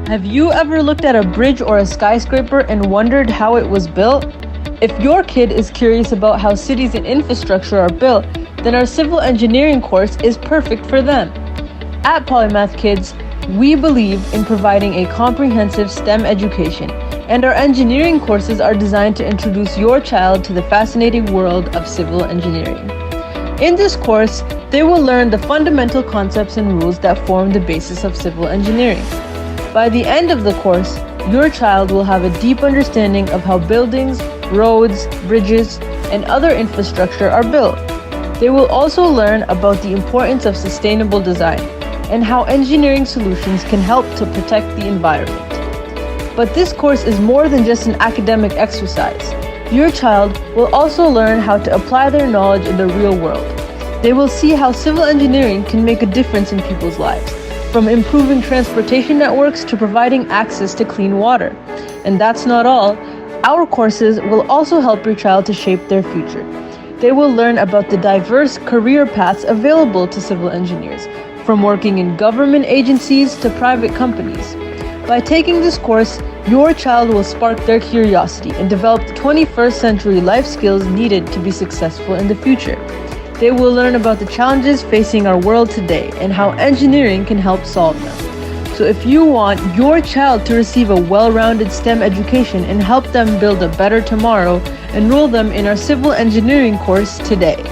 Have you ever looked at a bridge or a skyscraper and wondered how it was built? If your kid is curious about how cities and infrastructure are built, then our civil engineering course is perfect for them. At Polymath-Kids, we believe in providing a comprehensive STEM education, and our engineering courses are designed to introduce your child to the fascinating world of civil engineering. In this course, they will learn the fundamental concepts and rules that form the basis of civil engineering. By the end of the course, your child will have a deep understanding of how buildings, roads, bridges, and other infrastructure are built. They will also learn about the importance of sustainable design and how engineering solutions can help to protect the environment. But this course is more than just an academic exercise. Your child will also learn how to apply their knowledge in the real world. They will see how civil engineering can make a difference in people's lives, from improving transportation networks to providing access to clean water. And that's not all. Our courses will also help your child to shape their future. They will learn about the diverse career paths available to civil engineers, from working in government agencies to private companies. By taking this course, your child will spark their curiosity and develop the 21st century life skills needed to be successful in the future. They will learn about the challenges facing our world today and how engineering can help solve them. So if you want your child to receive a well-rounded STEM education and help them build a better tomorrow, enroll them in our civil engineering course today.